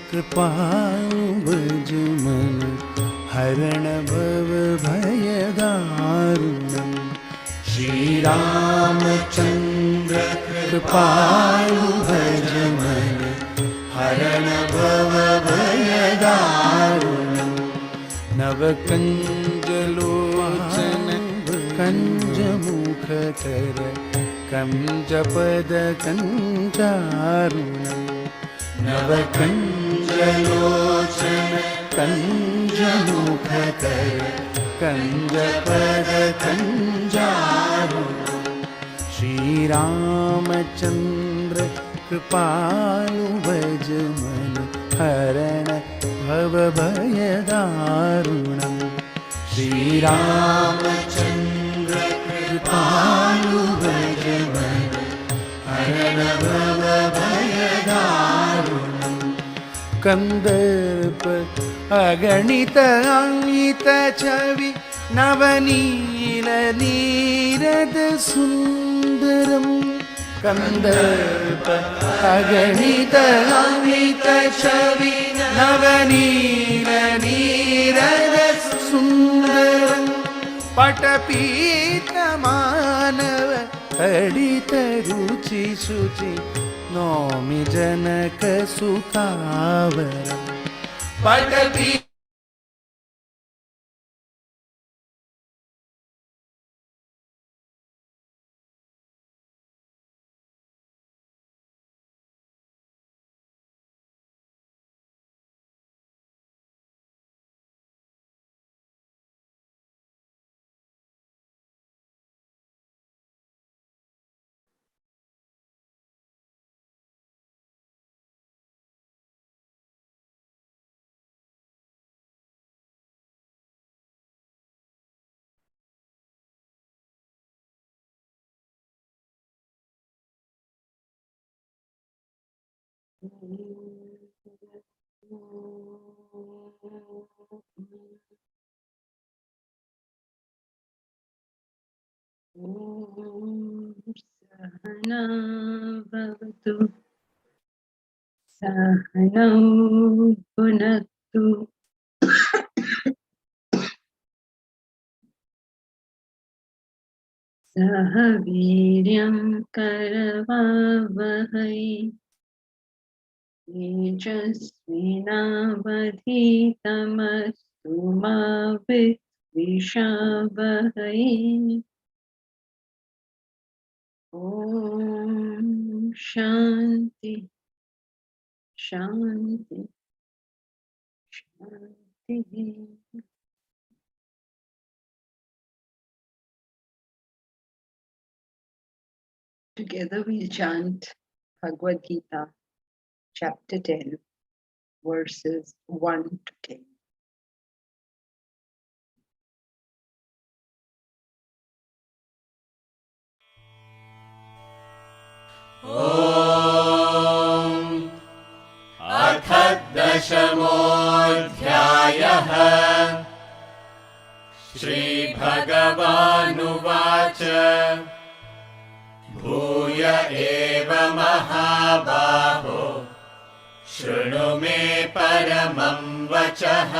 कृपालु भज मन हरण भव भय दारुणम्। श्री रामचंद्र कृपालु भज मन हरण भव भय दारुणम्। नवकंज लोचन कंज मुख कर कंज पद कंजारुणम्। नवकंज लोचन कंज मुख कर कंज पद कंजारुणम्। श्री रामचंद्र कृपालु भज मन हरण भव भय दारुणम्। श्री रामचंद्र कृपालु भज मन हरण भव भय दारुणम्। कंदर्प अगणित अंगित छवि नवनील नीरद सुंदरम्। कंदर्प अगणित अंगित छवि नवनील नीरद सुंदरम्। पटपीत मानव अडित रुचि शुचि नौमि जनक सुतावरम्। पटपी सहना भवतु सहनौ भुनक्तु सह वीर्यं करवावहै तेजस्विनावधीतमस्तु मा विद्विषावहै। ॐ शान्ति शान्ति शान्तिः। Together we'll chant Bhagavad Gita, chapter 10, verses 1 to 10. अथ दशमोऽध्यायः। श्रीभगवानुवाच भूय एव महाबाहो शृणु मे परमं वचः।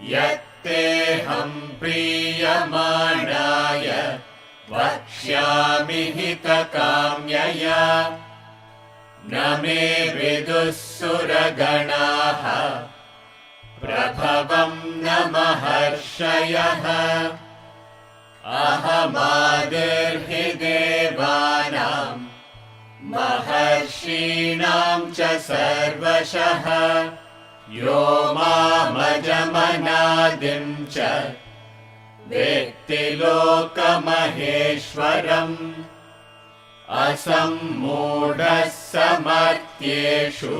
यत्तेऽहं प्रीयमाणाय वक्ष्यामि हितकाम्यया। न मे विदुः सुरगणाः प्रभवं न महर्षयः। अहमादिर्हि देवानां महर्षीणां च सर्वशः। यो मामजमनादिं च वेत्ति लोकमहेश्वरम्। असम्मूढः समर्थ्येषु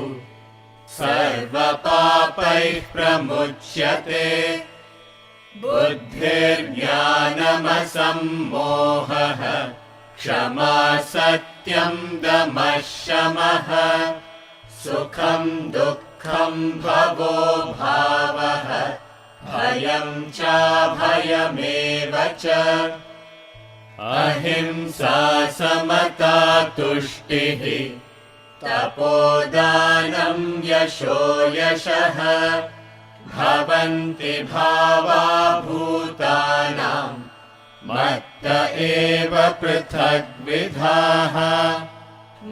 सर्वपापैः प्रमुच्यते। बुद्धिर्ज्ञानमसम्मोहः क्षमा सत्यं दमः शमः। सुखं दुःखं भवो भावः भयं चाभयमेव च। अहिंसा समता तुष्टिः तपोदानं धनं यशो यशः भवन्ति भावा भूतानां मत्त एव पृथग्विधाः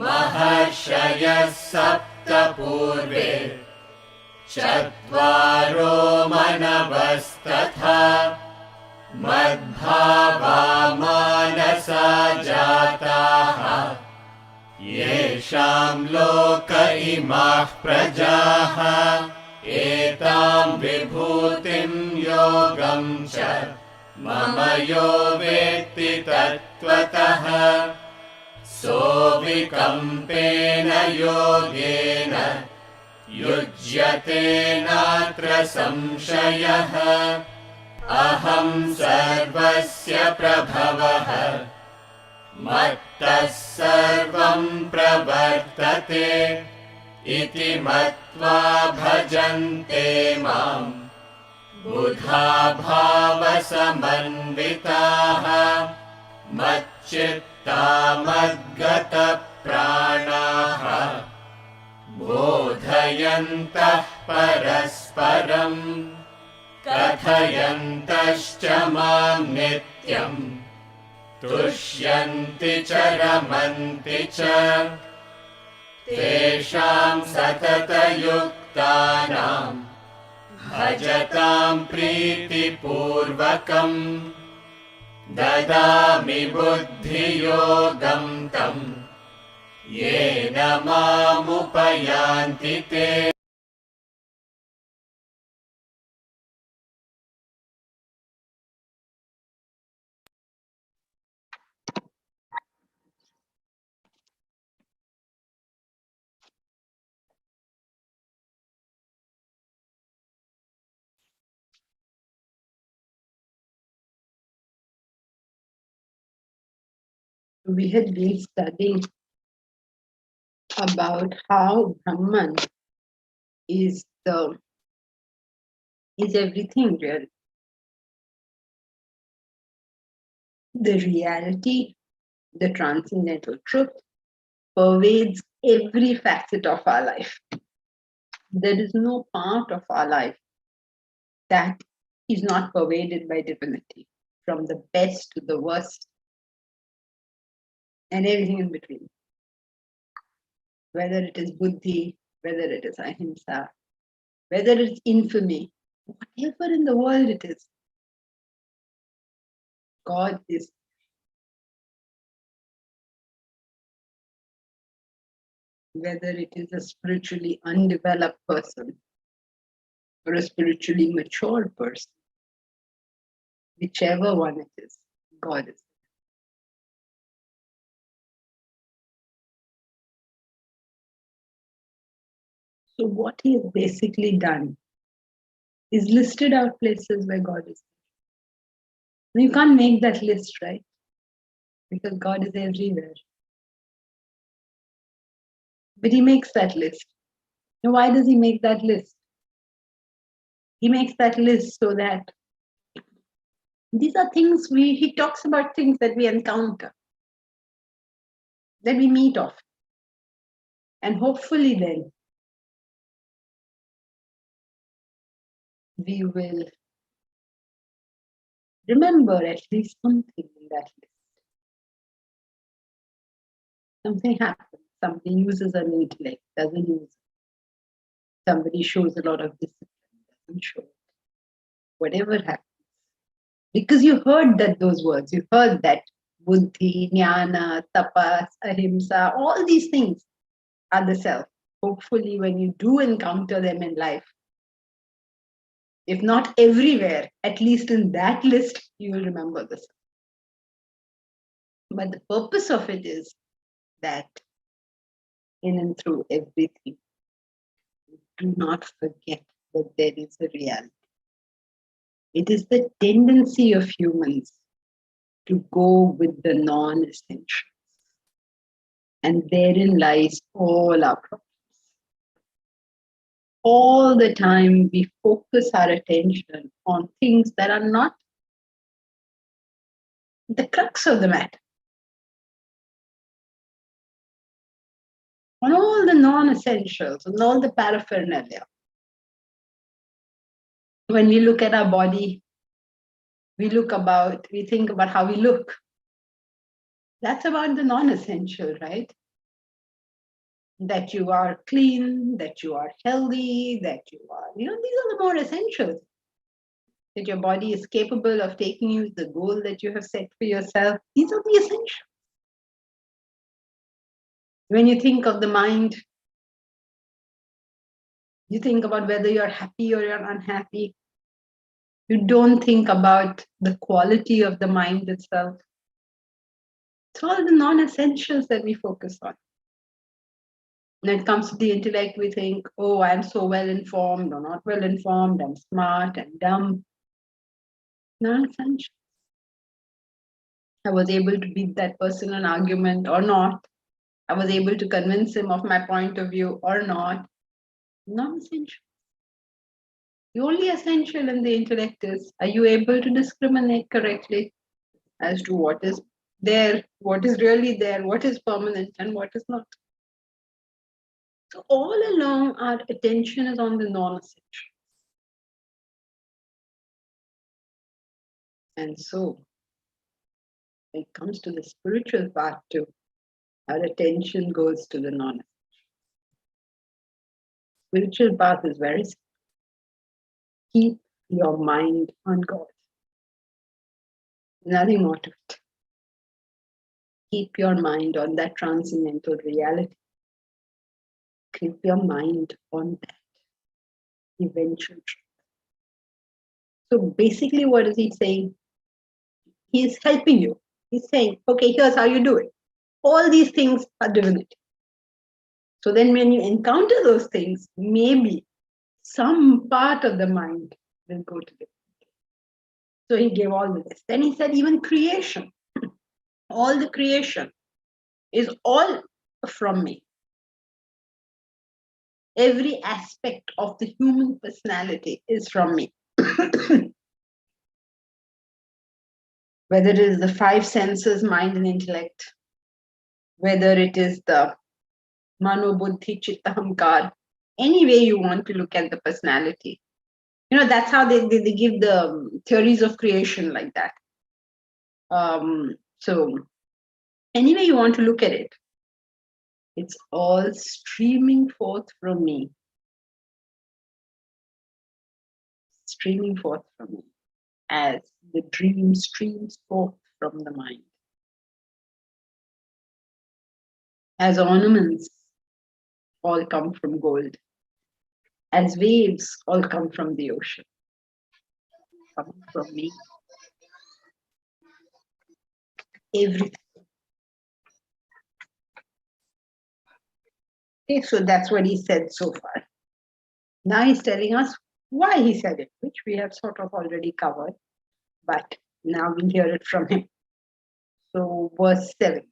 महर्षयः सप्त पूर्वे चत्वारो मनवस्तथा मद्भावा मानसा जाताः येषां लोक इमाः प्रजाः एतां विभूतिं योगं च मम यो वेत्ति तत्त्वतः सोऽविकम्पेन योगेन युज्यते नात्र संशयः अहं सर्वस्य प्रभवः मत्तः सर्वं प्रवर्तते इति मत्वा भजन्ते मां बुधा भावसमन्विताः मच्चित्ता मद्गतप्राणाः बोधयन्तः परस्परम् कथयन्तश्च मां नित्यम् तुष्यन्ति च रमन्ति च तेषां सततयुक्तानां भजतां प्रीतिपूर्वकम् ददामि बुद्धियोगं तं येन मामुपयान्ति ते We had been studying about how Brahman is everything real. The reality, the transcendental truth, pervades every facet of our life. There is no part of our life that is not pervaded by divinity, from the best to the worst, and everything in between. Whether it is buddhi, whether it is ahimsa, whether it's infamy, whatever in the world it is, God is. Whether it is a spiritually undeveloped person or a spiritually mature person, whichever one it is, God is. So what he has basically done is listed out places where God is. Now you can't make that list, right? Because God is everywhere. But he makes that list. Now why does he make that list? He makes that list so that these are things he talks about things that we encounter, that we meet often. And hopefully then we will remember at least something in that list. Something happens. Somebody uses an intellect, doesn't use it. Somebody shows a lot of discipline, doesn't show it. Whatever happens. Because you heard those words. You heard that buddhi, jnana, tapas, ahimsa, all these things are the self. Hopefully when you do encounter them in life, if not everywhere, at least in that list, you will remember this. But the purpose of it is that in and through everything, do not forget that there is a reality. It is the tendency of humans to go with the non-essentials. And therein lies all our problems. All the time we focus our attention on things that are not the crux of the matter. on all the non-essentials, on all the paraphernalia. When we look at our body, we think about how we look. That's about the non-essential, right? That you are clean, that you are healthy, that you are, these are the more essentials. That your body is capable of taking you to the goal that you have set for yourself. These are the essentials. When you think of the mind, you think about whether you're happy or you're unhappy. You don't think about the quality of the mind itself. It's all the non-essentials that we focus on. When it comes to the intellect, we think, oh, I'm so well-informed or not well-informed, I'm smart, I'm dumb. Non-essential. I was able to beat that person in an argument or not. I was able to convince him of my point of view or not. Non-essential. The only essential in the intellect is, are you able to discriminate correctly as to what is there, what is really there, what is permanent and what is not? So all along, our attention is on the non-essential. And so, when it comes to the spiritual part too, our attention goes to the non-essential. Spiritual path is very simple. Keep your mind on God. Nothing more to it. Keep your mind on that transcendental reality. Keep your mind on that eventual truth. So basically, what is he saying? He is helping you. He's saying, okay, here's how you do it. All these things are divinity. So then when you encounter those things, maybe some part of the mind will go to divinity. So he gave all the this. Then he said, even creation, all the creation is all from me. Every aspect of the human personality is from me. Whether it is the five senses, mind and intellect, whether it is the mano, buddhi, chitta, ahankar, any way you want to look at the personality. That's how they give the theories of creation like that. So any way you want to look at it, it's all streaming forth from me. Streaming forth from me as the dream streams forth from the mind. As ornaments all come from gold. As waves all come from the ocean. Come from me. Everything. Okay, so that's what he said so far. Now he's telling us why he said it, which we have sort of already covered, but now we'll hear it from him. So verse 7.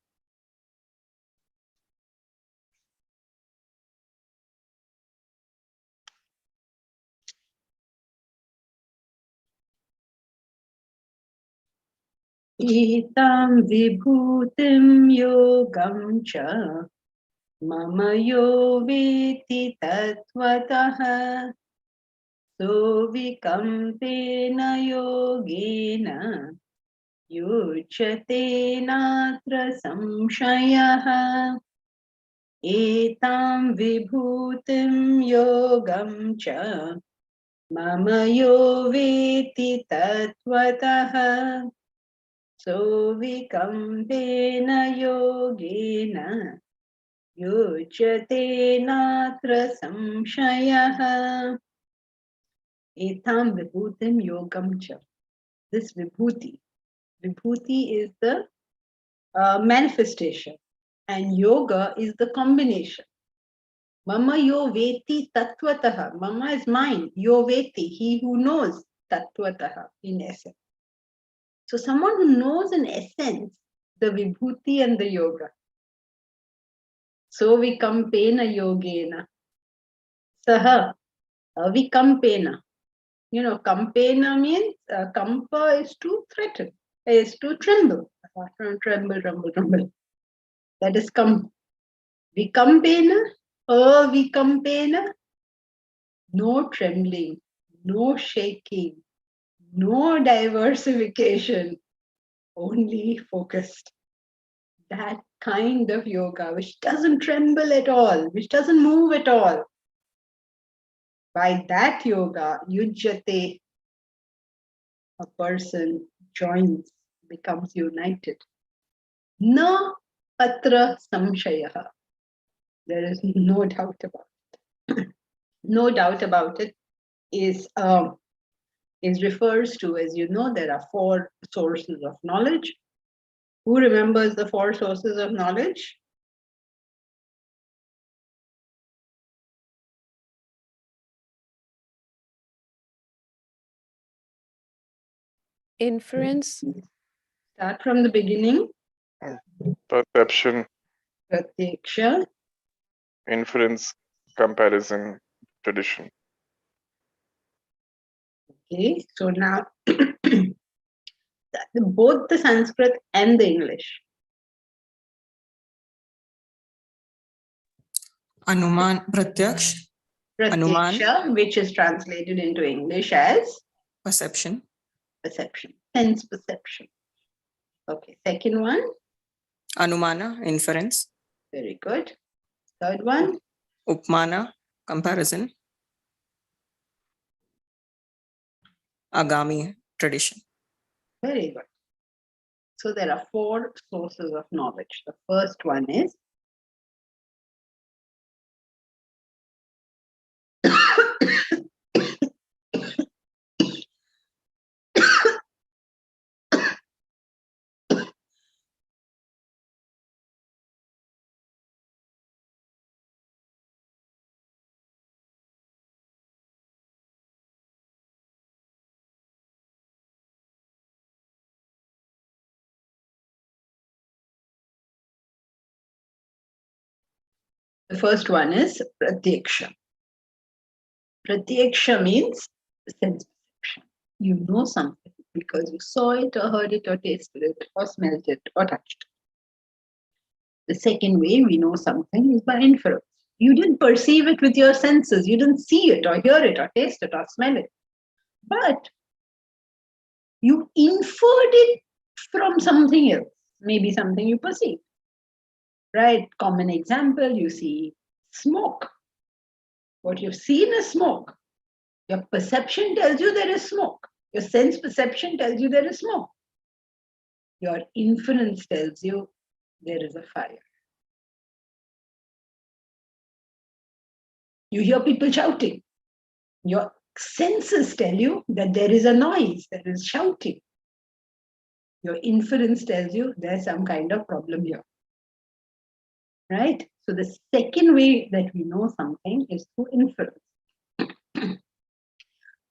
Etam vibhutim yogam cha mama yo veti tattvataha so vikampena yogena yuchate natra samshayaha. Etam vibhutim yogam cha mama yo veti tattvataha so vikampena yogena yuchate natra samshayaha. Etam vibhutim yogam cha. This vibhuti. Vibhuti is the manifestation and yoga is the combination. Mama yo veti tattvataha. Mama is mine. Yo veti, he who knows tattvataha in essence. So someone who knows in essence the vibhuti and the yoga. So vikampena yogena. Saha vikampena. Kampena means kampa is to threaten, is to tremble. Tremble. That is Vikampena, avikampena, no trembling, no shaking, no diversification, only focused. That kind of yoga which doesn't tremble at all, which doesn't move at all. By that yoga, yujyate, a person joins, becomes united. Na atra samshayaha. There is no doubt about it. No doubt about it is refers to, as you know, there are 4 sources of knowledge. Who remembers the 4 sources of knowledge? Inference, Start from the beginning. Perception, Pratyaksha, inference, comparison, tradition. okay, so now both the Sanskrit and the English. Anuman, Pratyaksh, Pratyaksha, which is translated into English as perception. perception, sense perception. Okay, second one, Anumana, inference. very good. Third one, Upmana, comparison. Agami, tradition. very good. So there are 4 sources of knowledge. The first one is pratyaksha. Pratyaksha means sense perception. You know something because you saw it or heard it or tasted it or smelled it or touched it. The second way we know something is by inference. You didn't perceive it with your senses. You didn't see it or hear it or taste it or smell it. But you inferred it from something else, maybe something you perceive. Right? Common example, you see smoke. What you've seen is smoke. Your perception tells you there is smoke. Your sense perception tells you there is smoke. Your inference tells you there is a fire. You hear people shouting. Your senses tell you that there is a noise, there is shouting. Your inference tells you there's some kind of problem here. Right? So the second way that we know something is through inference.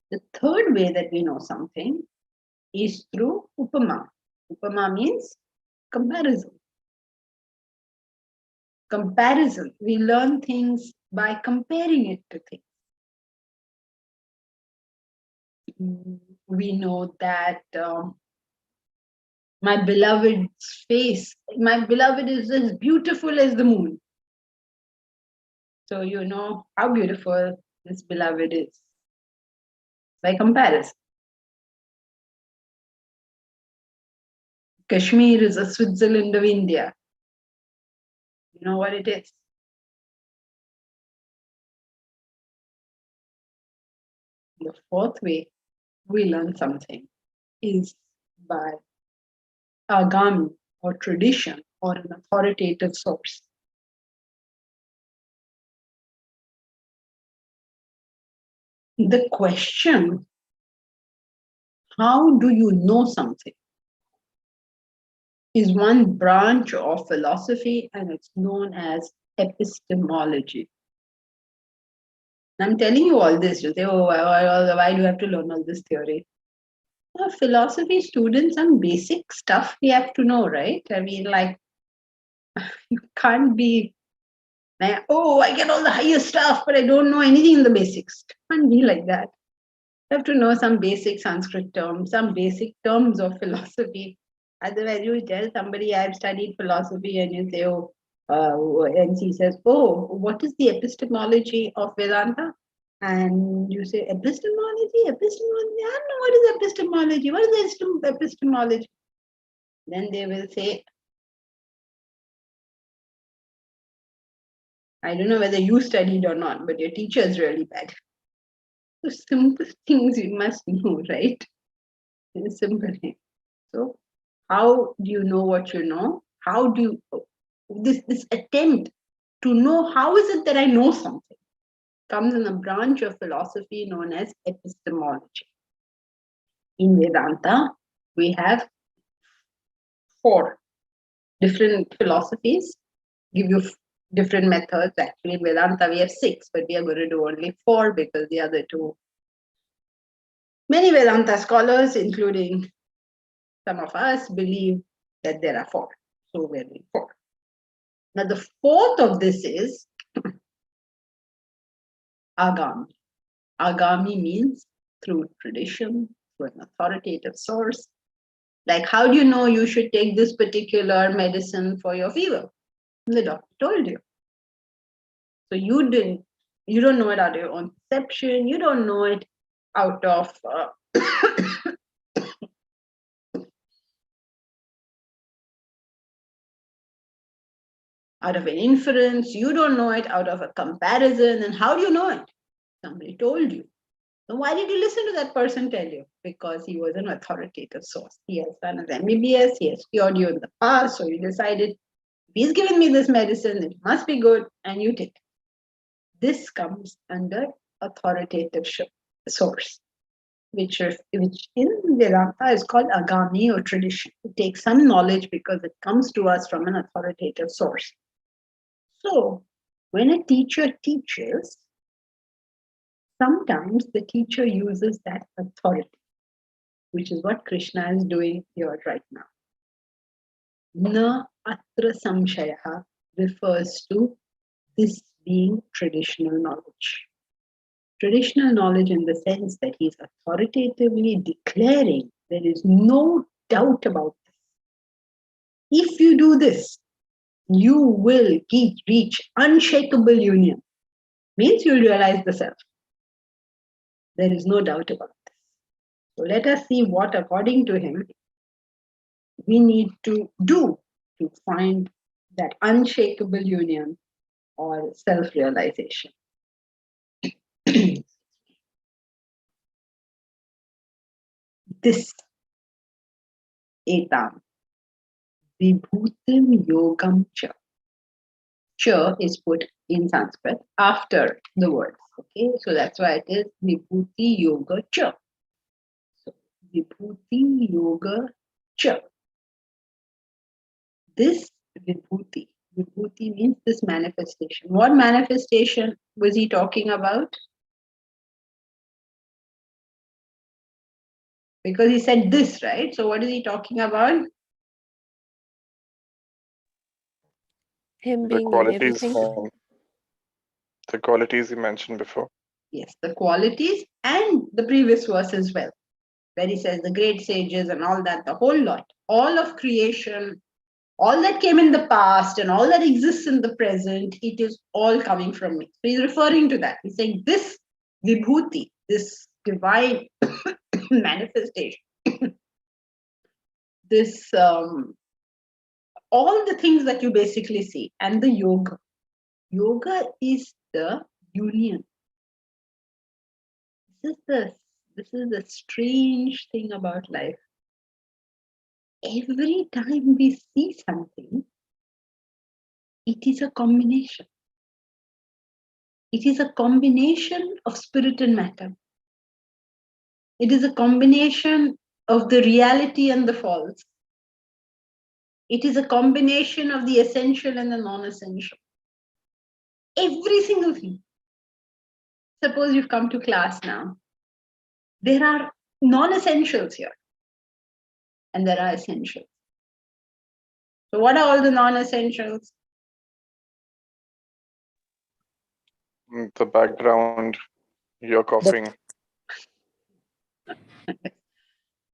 The third way that we know something is through upama. Upama means comparison. Comparison. We learn things by comparing it to things. We know that my beloved's face, my beloved is as beautiful as the moon. So you know how beautiful this beloved is by comparison. Kashmir is a Switzerland of India. You know what it is? The fourth way we learn something is by agami or tradition or an authoritative source. The question, how do you know something, is one branch of philosophy, and it's known as epistemology. I'm telling you all this, you say, oh, why do you have to learn all this theory? Well, philosophy students, some basic stuff we have to know, right? I mean, like, you can't be like, oh, I get all the higher stuff, but I don't know anything in the basics. It can't be like that. You have to know some basic Sanskrit terms, some basic terms of philosophy. Otherwise, you tell somebody, I've studied philosophy, and you say, oh, and he says, "Oh, what is the epistemology of Vedanta?" And you say, "Epistemology? Epistemology? I don't know what is epistemology. What is epistemology?" Then they will say, "I don't know whether you studied or not, but your teacher is really bad." So simple things you must know, right? It's simple thing. So how do you know what you know? How do you this attempt to know how is it that I know something comes in a branch of philosophy known as epistemology. In Vedanta, we have 4 different philosophies, give you different methods. Actually, in Vedanta, we have 6, but we are going to do only 4 because the other 2. Many Vedanta scholars, including some of us, believe that there are 4. So we're doing 4. Now, the 4th of this is agami. Agami means through tradition, through an authoritative source. Like, how do you know you should take this particular medicine for your fever? The doctor told you. So you don't know it out of your own perception. You don't know it out of out of an inference. You don't know it out of a comparison. And how do you know it? Somebody told you. So why did you listen to that person tell you? Because he was an authoritative source. He has done his MBBS. He has cured you in the past. So you decided, if he's given me this medicine, it must be good, and you take it. This comes under authoritative source, which in Vedanta is called agami or tradition. It takes some knowledge because it comes to us from an authoritative source. So when a teacher teaches, sometimes the teacher uses that authority, which is what Krishna is doing here right now. Na atra samshaya refers to this being traditional knowledge. Traditional knowledge in the sense that he's authoritatively declaring there is no doubt about this. If you do this, you will reach unshakable union. Means you'll realize the self. There is no doubt about this. So let us see what, according to him, we need to do to find that unshakable union or self-realization. This etam vibhutim yogam cha. Cha is put in Sanskrit after the words. Okay, so that's why it is vibhuti yoga cha. So vibhuti yoga cha. This vibhuti. Vibhuti means this manifestation. What manifestation was he talking about? Because he said this, right? So what is he talking about? Him The being in qualities, everything. the qualities you mentioned before. Yes, the qualities and the previous verse as well, where he says the great sages and all that, the whole lot, all of creation, all that came in the past and all that exists in the present, it is all coming from me. So he's referring to that. He's saying this vibhuti, this divine manifestation, this all the things that you basically see, and the yoga. Yoga is the union. This is the strange thing about life. Every time we see something, it is a combination. It is a combination of spirit and matter. It is a combination of the reality and the false. It is a combination of the essential and the non-essential. Every single thing. Suppose you've come to class now. There are non-essentials here. And there are essentials. So what are all the non-essentials? The background, you're coughing.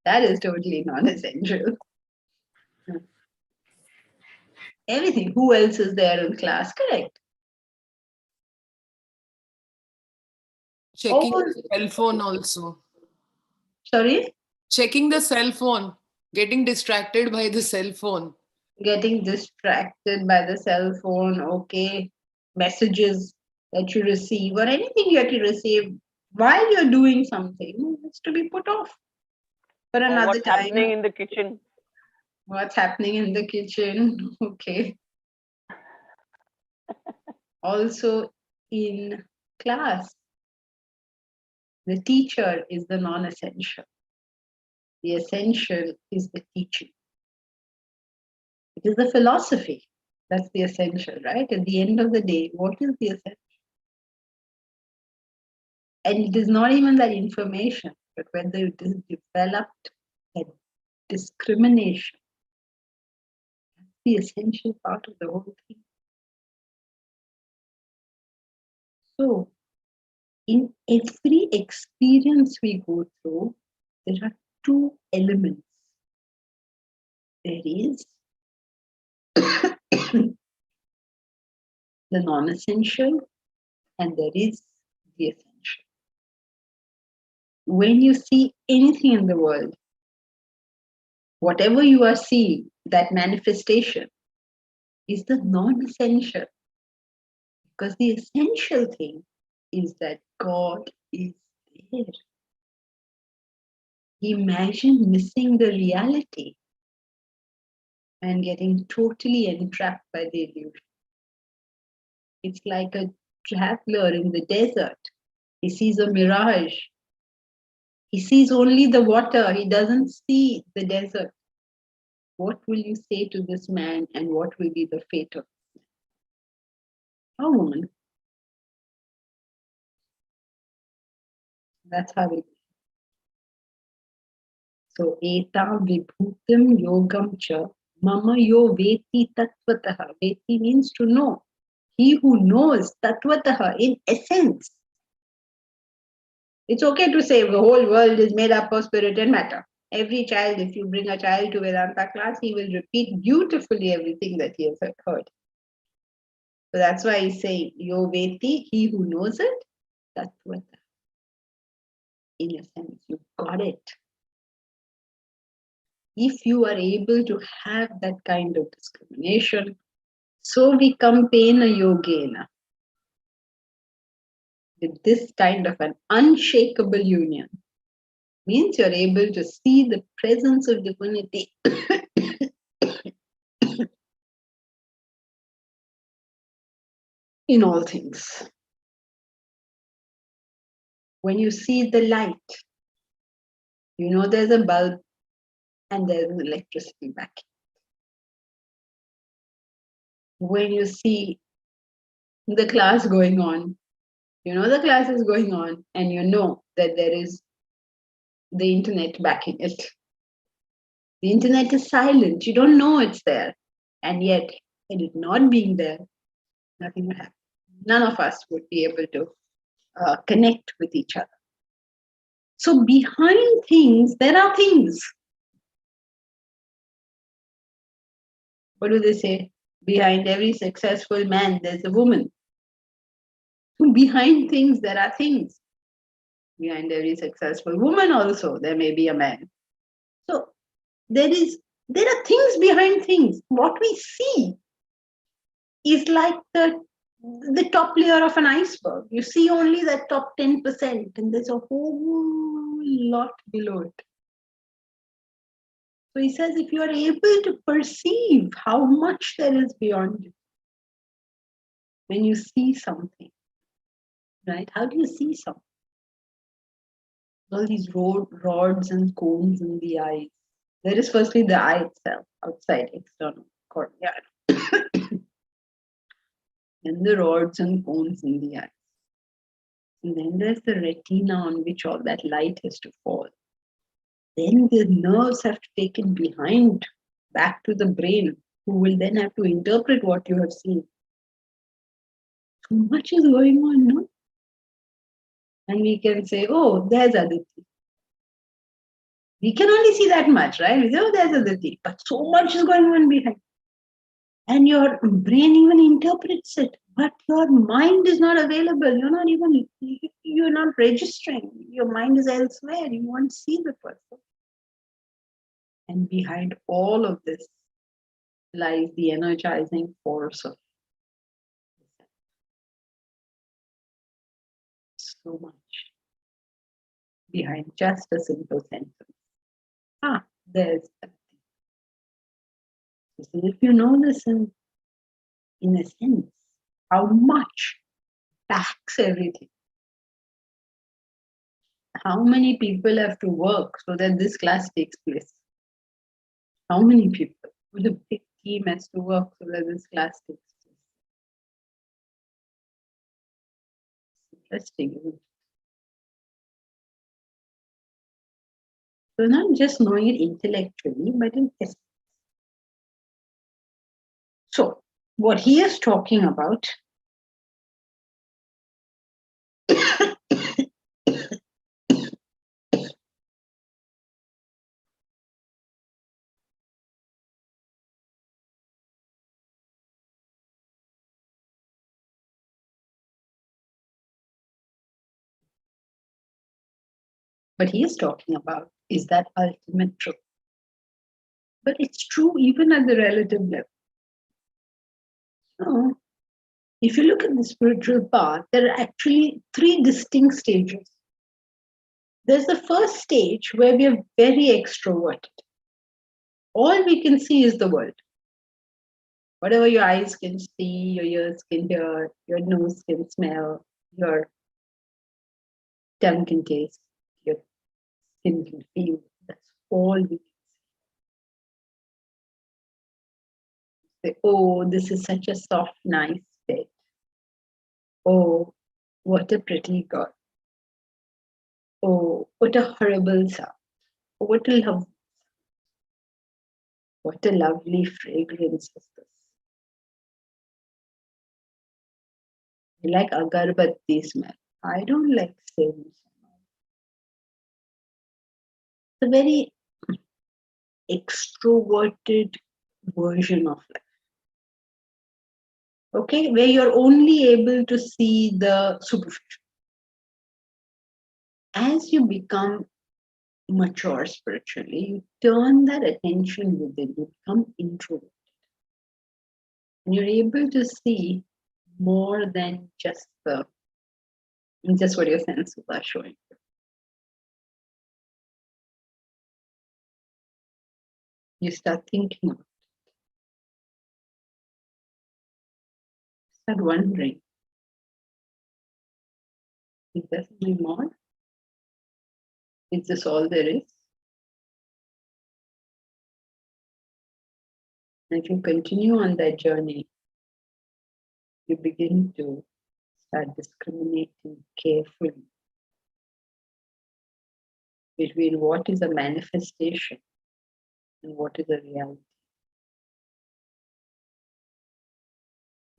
That is totally non-essential. Everything. Who else is there in class? Correct. Checking Oh. the cell phone also. Sorry? Checking the cell phone. Getting distracted by the cell phone. Getting distracted by the cell phone, okay, messages that you receive or anything that you receive while you're doing something is to be put off for Or another what's time. happening in the kitchen? What's happening in the kitchen? Okay. Also in class, the teacher is the non-essential. The essential is the teaching. It is the philosophy. That's the essential, right? At the end of the day, what is the essential? And it is not even that information, but whether it is developed, that discrimination. That's the essential part of the whole thing. So, in every experience we go through, there are two elements. There is the non-essential, and there is the essential. When you see anything in the world, whatever you are seeing, that manifestation is the non-essential. Because the essential thing is that God is there. Imagine missing the reality and getting totally entrapped by the illusion. It's like a traveler in the desert. He sees a mirage. He sees only the water. He doesn't see the desert. What will you say to this man, and what will be the fate of this man? A woman. That's how it is. So, eta vibhutim yogam cha mama yo veti tattvataha. Veti means to know. He who knows tattvataha in essence. It's okay to say the whole world is made up of spirit and matter. Every child, if you bring a child to Vedanta class, he will repeat beautifully everything that he has heard. So that's why he's saying, yo veti, he who knows it, tattvataha. In a sense, you got it. If you are able to have that kind of discrimination, so vikampena yogena, with this kind of an unshakable union, means you're able to see the presence of divinity in all things. When you see the light, you know there's a bulb and there's an electricity backing. When you see the class going on, you know the class is going on, and you know that there is the internet backing it. The internet is silent. You don't know it's there. And yet, had it not being there, nothing would happen. None of us would be able to connect with each other. So behind things, there are things. What do they say? Behind every successful man, there's a woman. Behind things, there are things. Behind every successful woman also, there may be a man. So there are things behind things. What we see is like the top layer of an iceberg. You see only that top 10%, and there's a whole lot below it. So he says, if you are able to perceive how much there is beyond you, when you see something, right? How do you see something? All these rods and cones in the eyes. There is firstly the eye itself, outside, external, cornea. Then the rods and cones in the eyes. And then there's the retina on which all that light has to fall. Then the nerves have to take it behind, back to the brain, who will then have to interpret what you have seen. So much is going on, no? And we can say, oh, there's Aditi. We can only see that much, right? We say, oh, there's Aditi. But so much is going on behind. And your brain even interprets it, but your mind is not available. You're not registering. Your mind is elsewhere. You won't see the person. And behind all of this lies the energizing force of so much behind just a simple sentence. There's that thing. So if you know this in a sense, how much backs everything. How many people have to work so that this class takes place? How many people? With a big team has to work so that this class takes place. Interesting, isn't it? So not just knowing it intellectually, but in essence. So what he is talking about is that ultimate truth. But it's true even at the relative level. So, if you look at the spiritual path, there are actually three distinct stages. There's the first stage where we are very extroverted. All we can see is the world. Whatever your eyes can see, your ears can hear, your nose can smell, your tongue can taste, your skin can feel. That's all we can say. Oh, this is such a soft, nice bed. Oh, what a pretty girl. Oh, what a horrible sound. What a lovely fragrance is this. I like agarbatti smell. I don't like scent. It's a very extroverted version of life. Okay, where you're only able to see the superficial. As you become mature spiritually, you turn that attention within, you become introverted. And you're able to see more than just what your senses are showing. You start thinking about it. Start wondering, is there something more? Is this all there is? And if you continue on that journey, you begin to start discriminating carefully between what is a manifestation and what is a reality.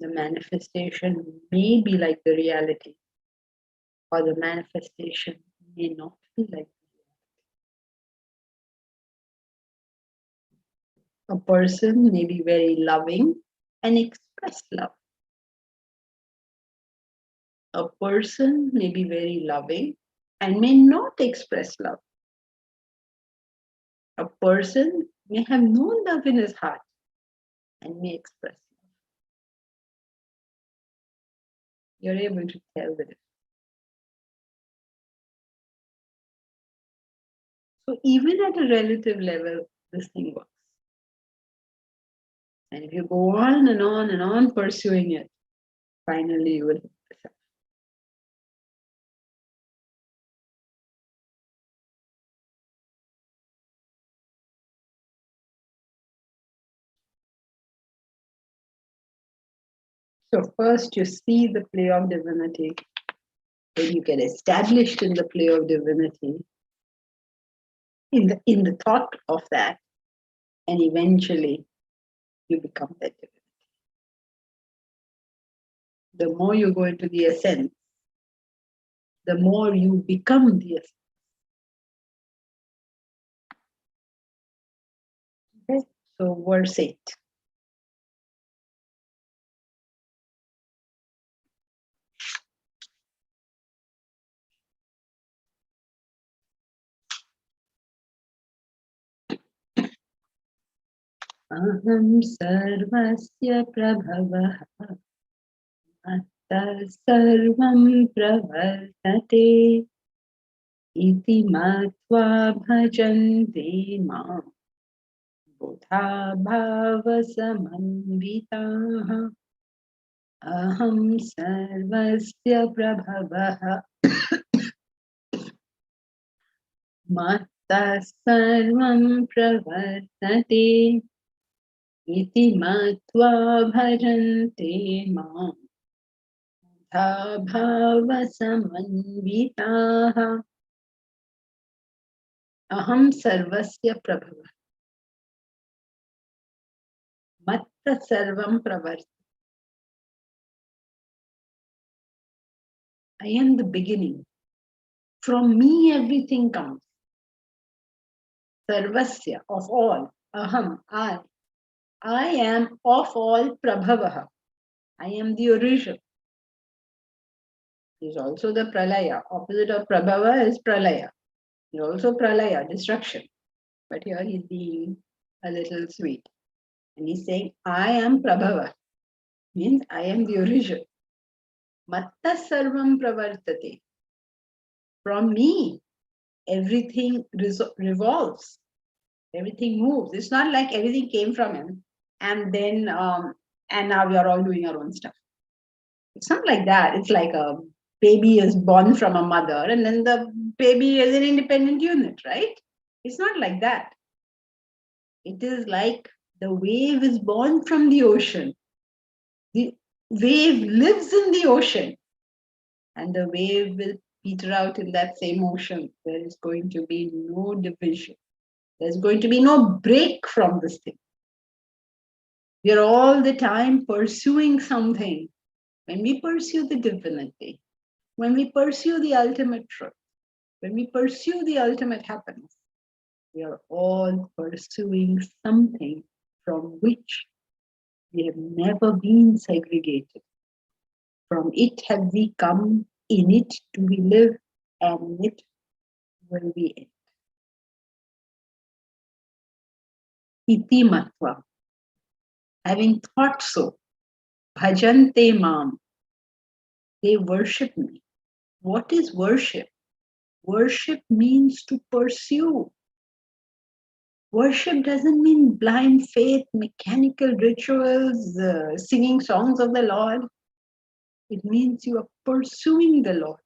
The manifestation may be like the reality, or the manifestation may not be like the reality. A person may be very loving and express love. A person may be very loving and may not express love. A person may have no love in his heart and may express love. You're able to tell the difference. So even at a relative level, this thing works. And if you go on and on and on pursuing it, finally you will hit the self. So first you see the play of divinity, then you get established in the play of divinity, in the thought of that, and eventually you become that divinity. The more you go into the essence, the more you become the essence. Okay, so verse 8. Aham sarvasya prabhavah matta sarvam pravartate iti matva bhajante mam bodha bhava samannvitaha. Aham sarvasya prabhavah matta sarvam pravartate iti matva bhajante mam bhava samannvitaha. Aham sarvasya prabhava matta sarvam pravartate. I am the beginning. From me everything comes. Sarvasya, of all. Aham, I. I am of all prabhavaha. I am the origin. Is also the pralaya. Opposite of prabhava is pralaya. Is also pralaya, destruction. But here he's being a little sweet. And he's saying, I am prabhava. Means I am the origin. Matta sarvam pravartate. From me, everything revolves. Everything moves. It's not like everything came from him and then and now we are all doing our own stuff. It's not like that. It's like a baby is born from a mother and then the baby is an independent unit, right? It's not like that. It is like the wave is born from the ocean. The wave lives in the ocean and the wave will peter out in that same ocean. There is going to be no division. There's going to be no break from this thing. We are all the time pursuing something. When we pursue the divinity, when we pursue the ultimate truth, when we pursue the ultimate happiness, we are all pursuing something from which we have never been segregated. From it have we come, in it do we live, and in it will we end. Iti matva. Having thought so, bhajante mam, they worship me. What is worship? Worship means to pursue. Worship doesn't mean blind faith, mechanical rituals, singing songs of the Lord. It means you are pursuing the Lord.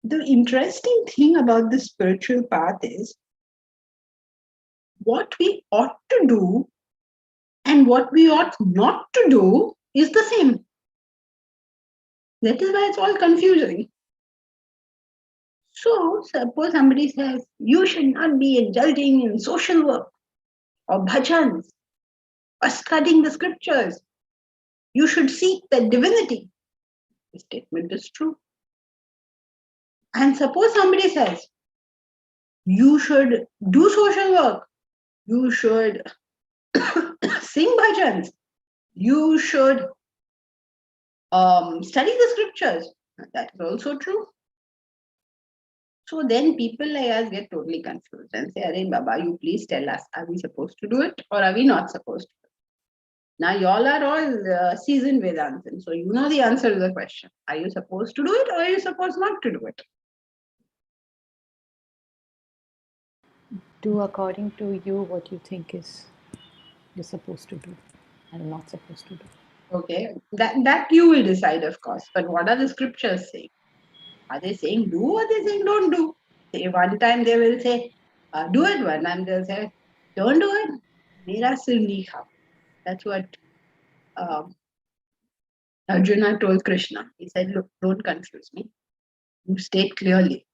The interesting thing about the spiritual path is what we ought to do and what we ought not to do is the same. That is why it's all confusing. So, suppose somebody says, you should not be indulging in social work or bhajans or studying the scriptures. You should seek the divinity. The statement is true. And suppose somebody says, you should do social work, you should sing bhajans, you should study the scriptures. That is also true. So then people like us get totally confused and say, Arey Baba, you please tell us, are we supposed to do it or are we not supposed to? Now y'all are all seasoned Vedantins, so you know the answer to the question. Are you supposed to do it or are you supposed not to do it? Do according to you what you think is you're supposed to do and not supposed to do. Okay, that you will decide, of course. But what are the scriptures saying? Are they saying do or are they saying don't do? Say one time they will say do it, one time they'll say don't do it. Mera sir nahi khao. That's what Arjuna told Krishna. He said, look, don't confuse me. You state clearly.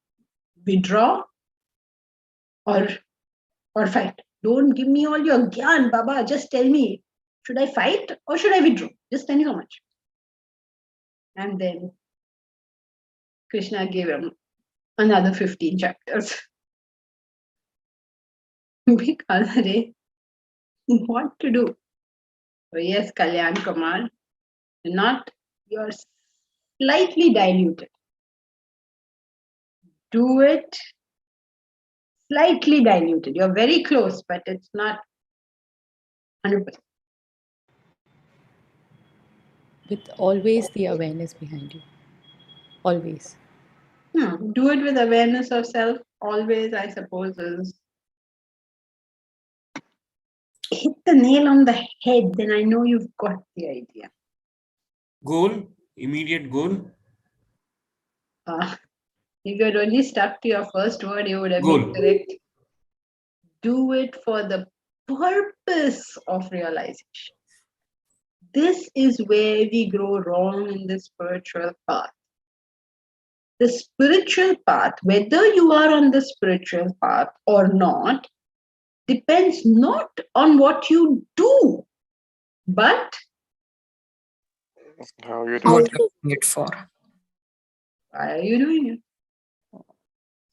Withdraw or fight. Don't give me all your gyan, Baba. Just tell me, should I fight or should I withdraw? Just tell me how much. And then Krishna gave him another 15 chapters. Because what to do? So yes, Kalyan Kumar, you're slightly diluted. Do it slightly diluted. You're very close, but it's not 100%. With always the awareness behind you. Always. Do it with awareness of self. Always, I suppose, is hit the nail on the head. Then I know you've got the idea. Goal, immediate goal. If you had only stuck to your first word, you would have Goal. been correct. Do it for the purpose of realization. This is where we grow wrong in the spiritual path. The spiritual path, whether you are on the spiritual path or not, depends not on what you do, but How you do What it. you're doing it for. why are you doing it?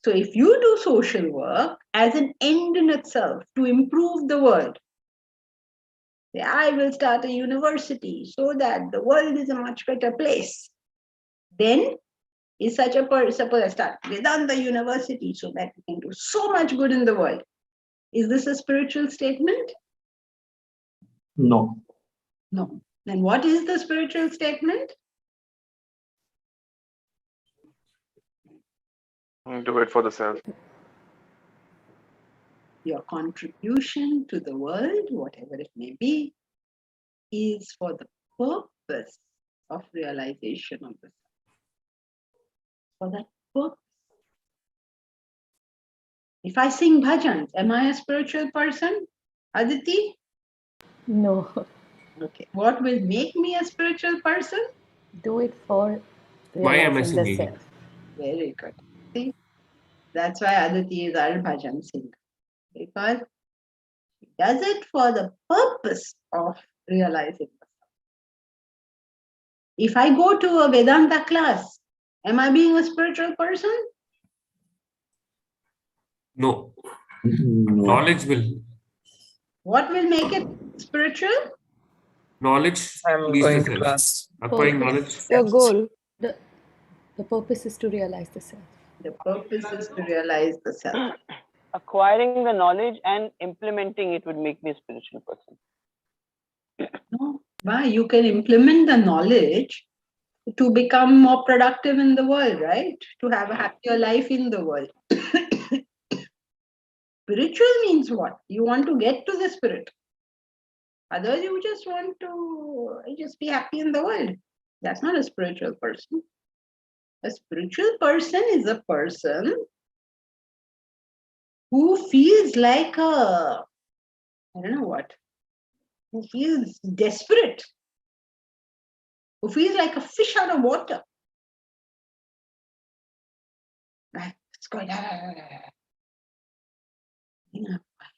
So if you do social work as an end in itself to improve the world, say, I will start a university so that the world is a much better place, then is such a person, suppose I start Vedanta University so that we can do so much good in the world. Is this a spiritual statement? No. No. Then what is the spiritual statement? Do it for the self. Your contribution to the world, whatever it may be, is for the purpose of realization of the self. For that purpose. If I sing bhajans, am I a spiritual person? Aditi? No. Okay. What will make me a spiritual person? Do it for Why am I realizing the singing? self. Very good. See? That's why Aditi is our bhajan singer. Because he does it for the purpose of realizing the self. If I go to a Vedanta class, am I being a spiritual person? No. No. Knowledge will. What will make it spiritual? Knowledge I'm leads going the to self. class. Acquiring Purpose. knowledge. Your goal. The purpose is to realize the self. The purpose is to realize the self. Acquiring the knowledge and implementing it would make me a spiritual person. No. Why? You can implement the knowledge to become more productive in the world, right? To have a happier life in the world. Spiritual means what? You want to get to the spirit. Otherwise, you just want to just be happy in the world. That's not a spiritual person. A spiritual person is a person who feels like I don't know what, who feels desperate, who feels like a fish out of water. It's going, I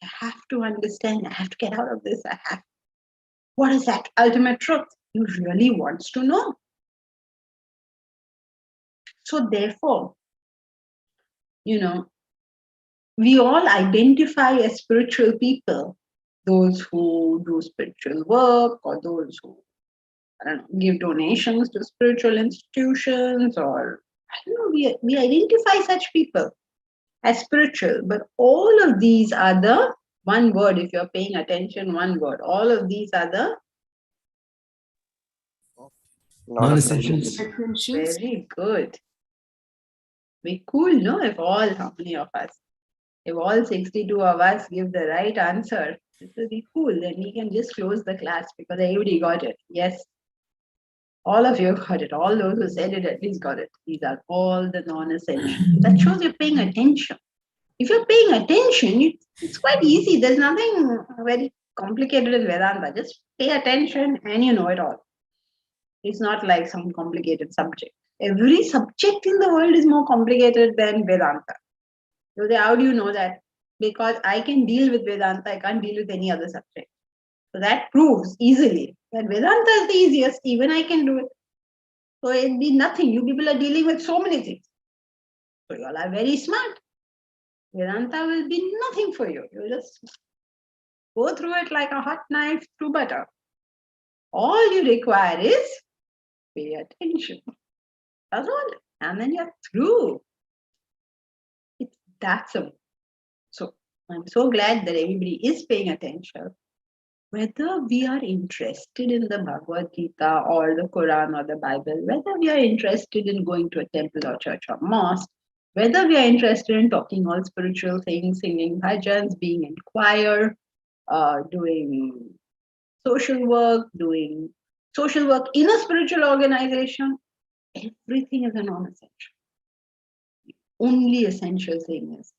have to understand, I have to get out of this, what is that ultimate truth? He really wants to know. So therefore, we all identify as spiritual people, those who do spiritual work or those who, give donations to spiritual institutions, or, we identify such people as spiritual, but all of these are the one word, if you're paying attention, one word, all of these are the Non-essentials. Essentials. very good. Be cool, no? If all, how many of us? If all 62 of us give the right answer, this will be cool. Then we can just close the class because everybody got it. Yes. All of you got it. All those who said it at least got it. These are all the non-essentials. That shows you're paying attention. If you're paying attention, it's quite easy. There's nothing very complicated in Vedanta. Just pay attention and you know it all. It's not like some complicated subject. Every subject in the world is more complicated than Vedanta. So how do you know that? Because I can deal with Vedanta, I can't deal with any other subject. So that proves easily that Vedanta is the easiest, even I can do it. So it'd be nothing. You people are dealing with so many things. So you all are very smart. Vedanta will be nothing for you. You just go through it like a hot knife through butter. All you require is pay attention. That's all. And then you're through. It's that simple. So I'm so glad that everybody is paying attention. whether we are interested in the Bhagavad Gita or the Quran or the Bible, whether we are interested in going to a temple or church or mosque, whether we are interested in talking all spiritual things, singing bhajans, being in choir, doing social work in a spiritual organization, everything is a non-essential. The only essential thing is,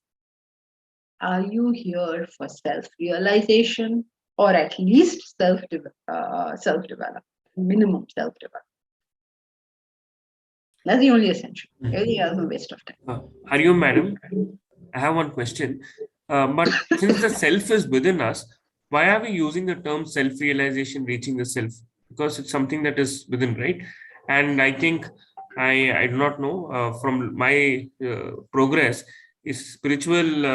are you here for self-realization or at least self-development, minimum self-development? That's the only essential. Everything else is a waste of time. Hariom, madam, I have one question. But since the self is within us, why are we using the term self-realization, reaching the self? Because it's something that is within, right? And I think I do not know from my progress, is spiritual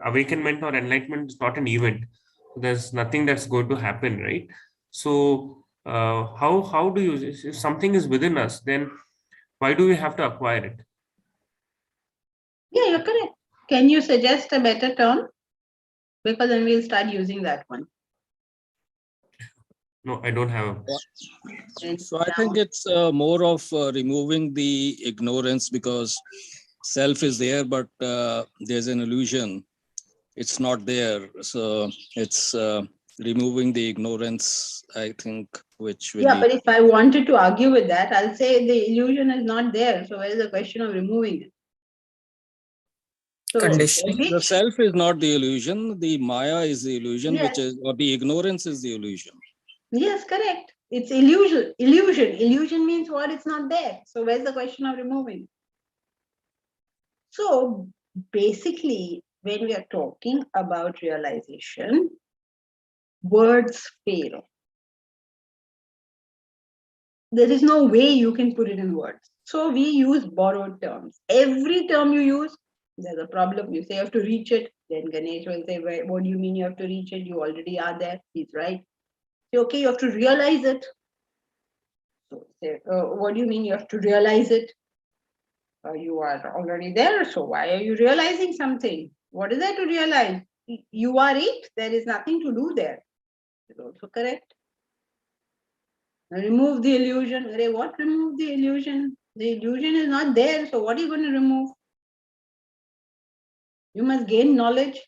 awakenment or enlightenment is not an event. There's nothing that's going to happen, right? So how do you, if something is within us, then why do we have to acquire it? Yeah, you're correct. Can you suggest a better term? Because then we'll start using that one. No, I don't have. So I think it's more of removing the ignorance, because self is there, but there's an illusion. It's not there. So it's removing the ignorance, I think, which will Yeah, but if I wanted to argue with that, I'll say the illusion is not there. So where is the question of removing it? So Conditioning. the self is not the illusion. The Maya is the illusion, Yes. which is, or the ignorance is the illusion. Yes, correct. It's illusion. Illusion means what? It's not there. So where's the question of removing it? So basically, when we are talking about realization, words fail. There is no way you can put it in words. So we use borrowed terms. Every term you use, there's a problem. You say you have to reach it. Then Ganesh will say, what do you mean you have to reach it? You already are there. He's right. Say, okay, you have to realize it. So say, what do you mean you have to realize it? You are already there. So why are you realizing something? What is there to realize? You are it. There is nothing to do there. Is also correct. Remove the illusion. What remove the illusion? The illusion is not there. So what are you going to remove? You must gain knowledge.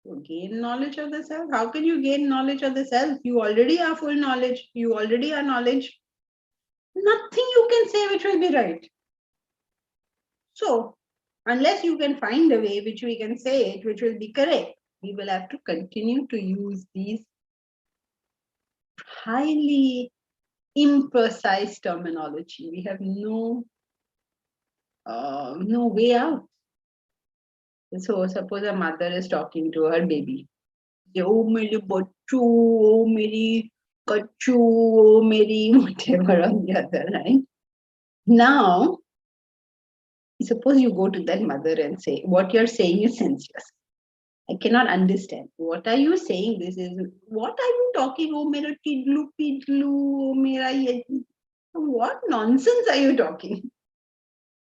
So gain knowledge of the self. How can you gain knowledge of the self? You already are full knowledge. You already are knowledge. Nothing you can say which will be right. So unless you can find a way which we can say it, which will be correct, we will have to continue to use these highly imprecise terminology. We have no way out. So suppose a mother is talking to her baby. Oh, meri bachchu, oh, meri kachu, oh, meri whatever on the other, right? Now, suppose you go to that mother and say, what you're saying is senseless. I cannot understand. What are you saying? This is, what are you talking? Oh, mera tidlu pidlu, oh, mera ye. What nonsense are you talking?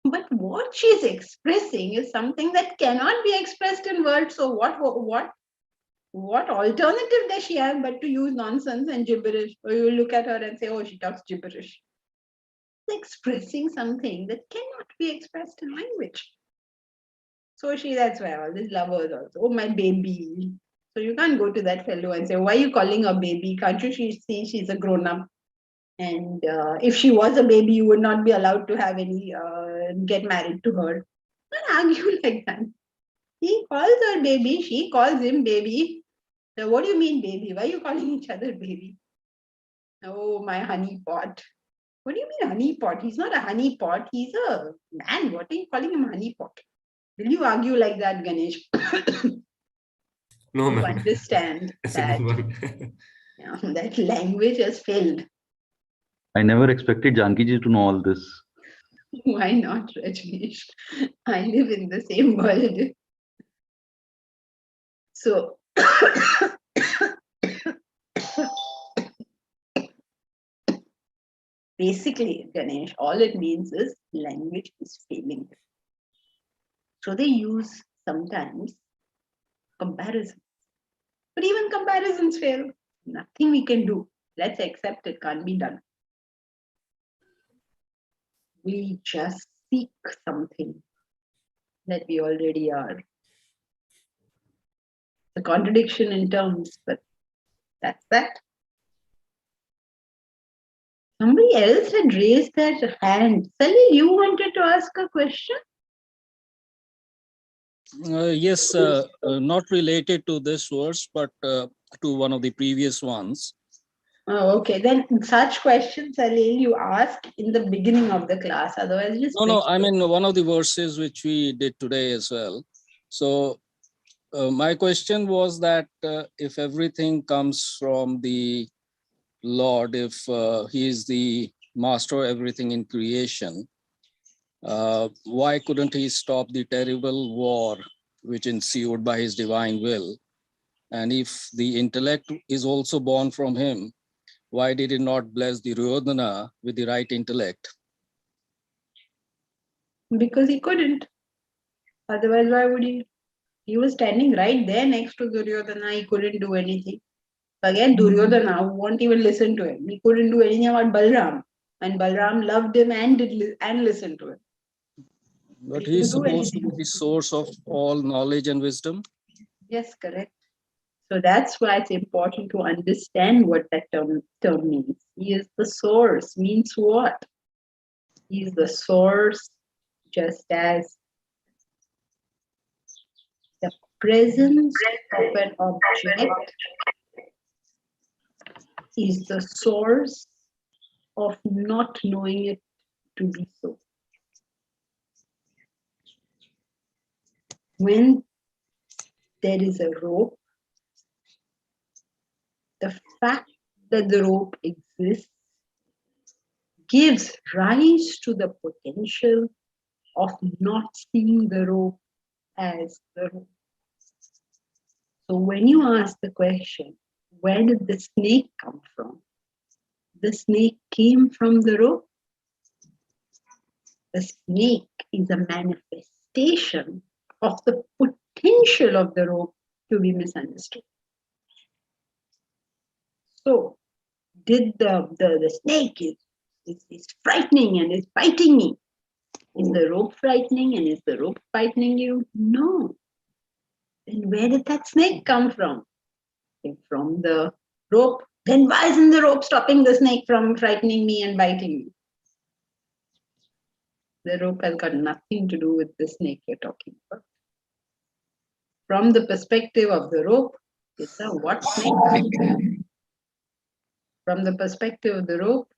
But what she's expressing is something that cannot be expressed in words. So what alternative does she have but to use nonsense and gibberish? Or you look at her and say, oh, she talks gibberish. Expressing something that cannot be expressed in language. So that's why all these lovers also, oh, my baby. So you can't go to that fellow and say, why are you calling her baby? Can't you see she's a grown-up? And if she was a baby, you would not be allowed to have any, get married to her. Don't argue like that. He calls her baby, she calls him baby. So what do you mean baby? Why are you calling each other baby? Oh, my honey pot. What do you mean honey pot? He's not a honey pot. He's a man. What are you calling him honey pot? Will you argue like that, Ganesh? No, you ma'am. understand That's that, a good one. that language has failed. I never expected Janki ji to know all this. Why not, Rajneesh? I live in the same world. So, basically, Ganesh, all it means is language is failing. So they use sometimes comparison. But even comparisons fail. Nothing we can do. Let's accept it can't be done. We just seek something that we already are. The contradiction in terms, but that's that. Somebody else had raised their hand. Salil, you wanted to ask a question? Yes, not related to this verse, but to one of the previous ones. Oh, okay. Then such questions, Salil, you ask in the beginning of the class. Otherwise, just No, I mean one of the verses which we did today as well. So my question was that if everything comes from the Lord, if he is the master of everything in creation, why couldn't he stop the terrible war which ensued by his divine will? And if the intellect is also born from him, why did he not bless the Duryodhana with the right intellect? because he couldn't. Otherwise, why would he? He was standing right there next to Duryodhana. He couldn't do anything. Again, Duryodhana won't even listen to him. He couldn't do anything about Balram. And Balram loved him and listened to him. But He he is couldn't do supposed to be anything. the source of all knowledge and wisdom. Yes, correct. So that's why it's important to understand what that term means. He is the source. Means what? He is the source, just as the presence of an object is the source of not knowing it to be so. When there is a rope, the fact that the rope exists gives rise to the potential of not seeing the rope as the rope. So when you ask the question, where did the snake come from? The snake came from the rope. The snake is a manifestation of the potential of the rope to be misunderstood. So, did the snake is frightening and is biting me? Is the rope frightening and is the rope frightening you? No. Then where did that snake come from? Came from the rope. Then why isn't the rope stopping the snake from frightening me and biting me? The rope has got nothing to do with the snake you're talking about. From the perspective of the rope, it's a what snake? From the perspective of the rope,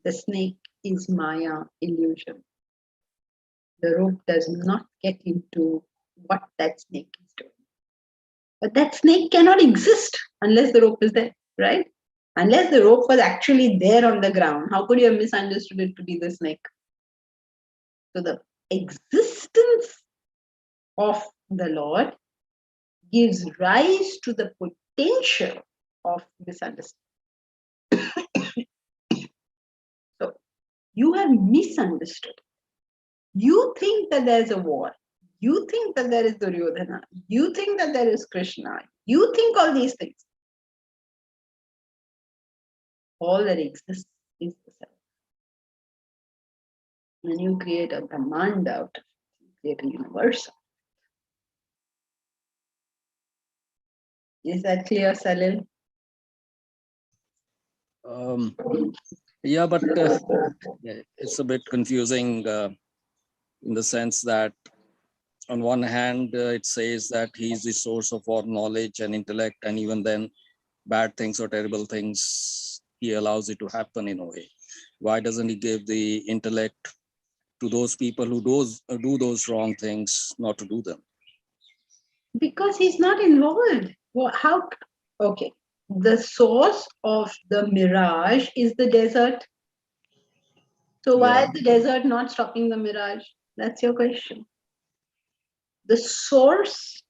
the snake is Maya, illusion. The rope does not get into what that snake is doing. But that snake cannot exist unless the rope is there, right? Unless the rope was actually there on the ground, how could you have misunderstood it to be the snake? So the existence of the Lord gives rise to the potential of misunderstanding. So you have misunderstood. You think that there's a war. You think that there is Duryodhana. You think that there is Krishna. You think all these things. All that exists is the self. When you create a Brahmand out of it, you create a universal. Is that clear, Salil? Yeah, but it's a bit confusing in the sense that on one hand, it says that he's the source of all knowledge and intellect, and even then bad things or terrible things, he allows it to happen in a way. Why doesn't he give the intellect to those people who do those wrong things, not to do them? Because he's not involved. Well, how? Okay. The source of the mirage is the desert. So why is the desert not stopping the mirage? That's your question. The source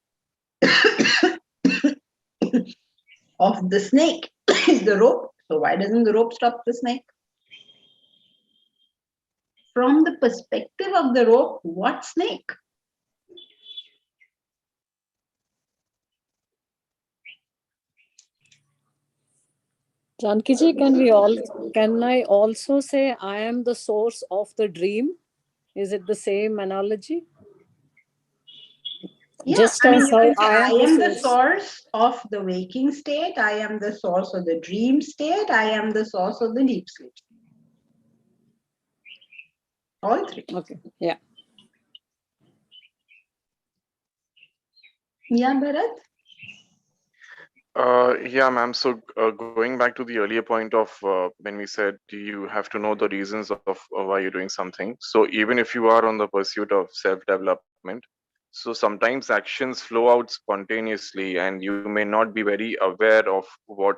of the snake is the rope. So why doesn't the rope stop the snake? From the perspective of the rope, what snake? Jankiji, can I also say I am the source of the dream? Is it the same analogy? Yeah, Just I mean, as you can say, I I am am the the source of the waking state, I am the source of the dream state, I am the source of the deep sleep. All three. Okay, yeah. Yeah, Bharat? Yeah, ma'am. So going back to the earlier point of when we said you have to know the reasons of why you're doing something. So even if you are on the pursuit of self-development, so sometimes actions flow out spontaneously, and you may not be very aware of what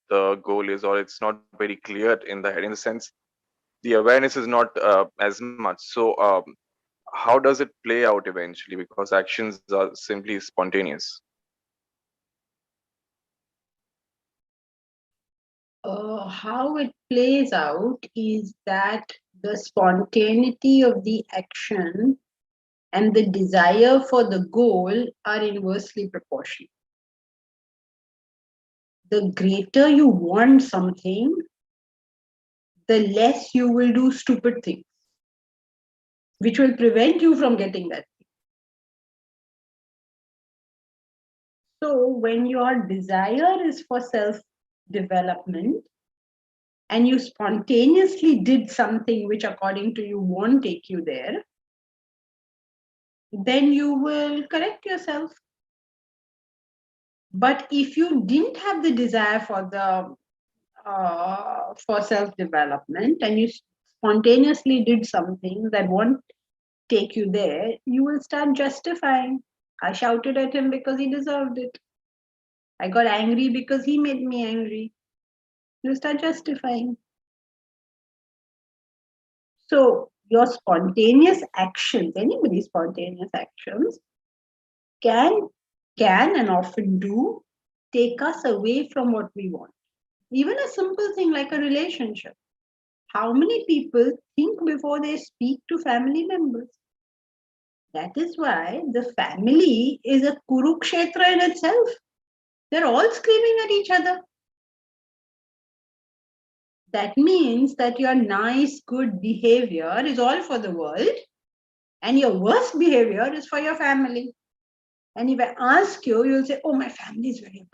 the goal is, or it's not very clear in the head. In the sense, the awareness is not as much. So how does it play out eventually? Because actions are simply spontaneous. How it plays out is that the spontaneity of the action and the desire for the goal are inversely proportional. The greater you want something, the less you will do stupid things, which will prevent you from getting that thing. So when your desire is for self-development, and you spontaneously did something which according to you won't take you there, then you will correct yourself. But if you didn't have the desire for the for self-development and you spontaneously did something that won't take you there, you will start justifying. I shouted at him because he deserved it. I got angry because he made me angry. You start justifying. So your spontaneous actions, anybody's spontaneous actions, can and often do take us away from what we want. Even a simple thing like a relationship. How many people think before they speak to family members? That is why the family is a Kurukshetra in itself. They're all screaming at each other. That means that your nice, good behavior is all for the world, and your worst behavior is for your family. And if I ask you, you'll say, oh, my family is very important.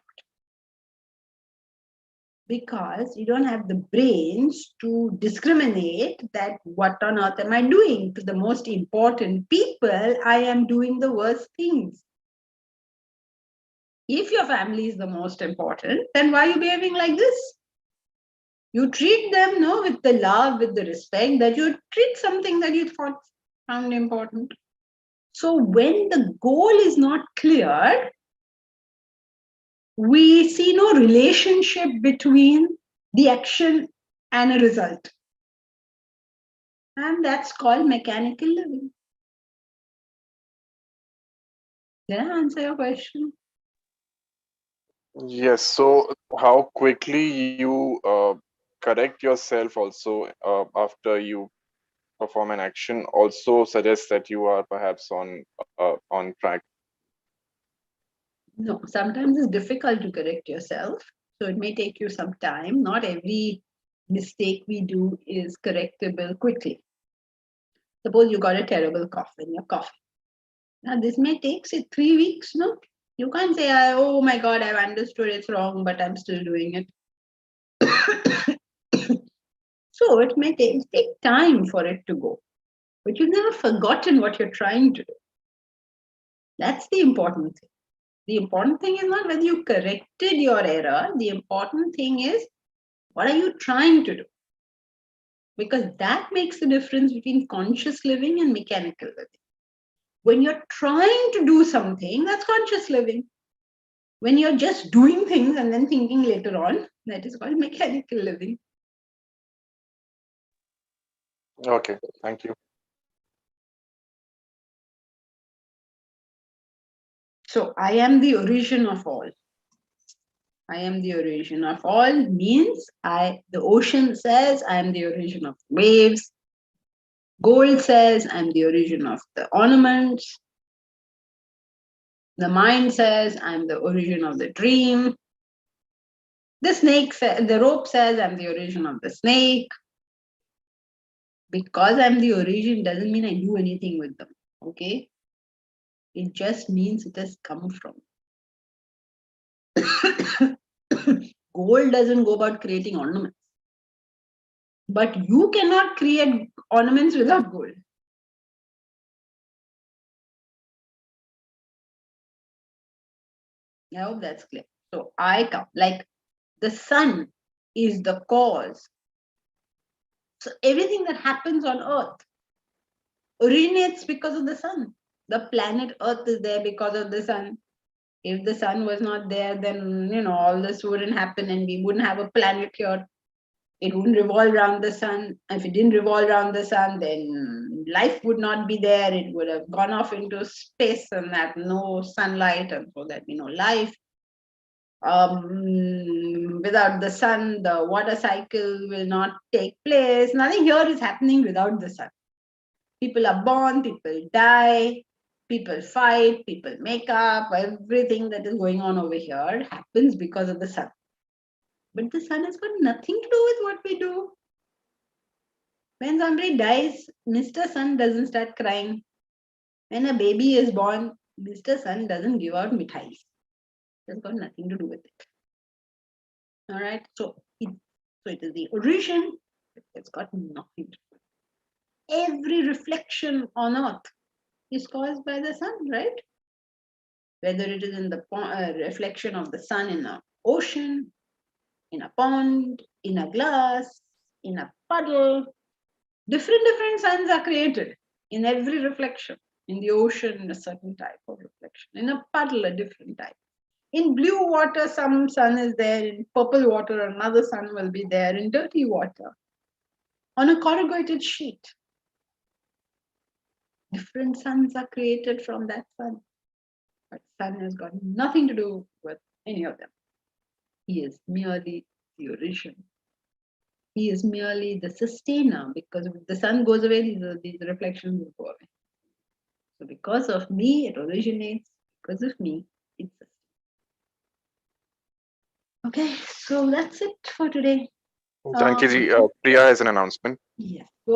Because you don't have the brains to discriminate that what on earth am I doing? To the most important people, I am doing the worst things. If your family is the most important, then why are you behaving like this? You treat them with the love, with the respect that you treat something that you found important. So when the goal is not clear, we see no relationship between the action and a result. And that's called mechanical living. Did I answer your question? Yes. So, how quickly you correct yourself also after you perform an action also suggests that you are perhaps on track. No, sometimes it's difficult to correct yourself. So it may take you some time. Not every mistake we do is correctable quickly. Suppose you got a terrible cough and you're coughing. Now this may take, say, 3 weeks, no? You can't say, oh my God, I've understood it's wrong, but I'm still doing it. So it may take time for it to go. But you've never forgotten what you're trying to do. That's the important thing. The important thing is not whether you corrected your error. The important thing is, what are you trying to do? Because that makes the difference between conscious living and mechanical living. When you're trying to do something, that's conscious living. When you're just doing things and then thinking later on, that is called mechanical living. Okay, thank you. So I am the origin of all. I am the origin of all means the ocean says I am the origin of waves. Gold says I'm the origin of the ornaments. The mind says I'm the origin of the dream. The snake says, the rope says, I'm the origin of the snake. Because I'm the origin doesn't mean I do anything with them. Okay? It just means it has come from. Gold doesn't go about creating ornaments. But you cannot create ornaments without gold. I hope that's clear. So I come, like the sun is the cause. So everything that happens on earth originates because of the sun. The planet Earth is there because of the sun. If the sun was not there, then all this wouldn't happen and we wouldn't have a planet here. It wouldn't revolve around the sun. If it didn't revolve around the sun, then life would not be there. It would have gone off into space and that no sunlight, and so there'd be no life. Without the sun, the water cycle will not take place. Nothing here is happening without the sun. People are born, people die, people fight, people make up. Everything that is going on over here happens because of the sun. But the sun has got nothing to do with what we do. When somebody dies, Mr. Sun doesn't start crying. When a baby is born, Mr. Sun doesn't give out mithais. It's got nothing to do with it. All right, so it is the origin. It's got nothing to do with it. Every reflection on earth is caused by the sun, right? Whether it is in the reflection of the sun in an ocean, in a pond, in a glass, in a puddle, different suns are created in every reflection. In the ocean, a certain type of reflection. In a puddle, a different type. In blue water, some sun is there. In purple water, another sun will be there. In dirty water, on a corrugated sheet, different suns are created from that sun. But sun has got nothing to do with any of them. He is merely the origin. He is merely the sustainer, because if the sun goes away, these reflections will go away. So because of me, it originates. Because of me, it sustains. Okay, so that's it for today. Janaki ji, Priya has an announcement. Yes.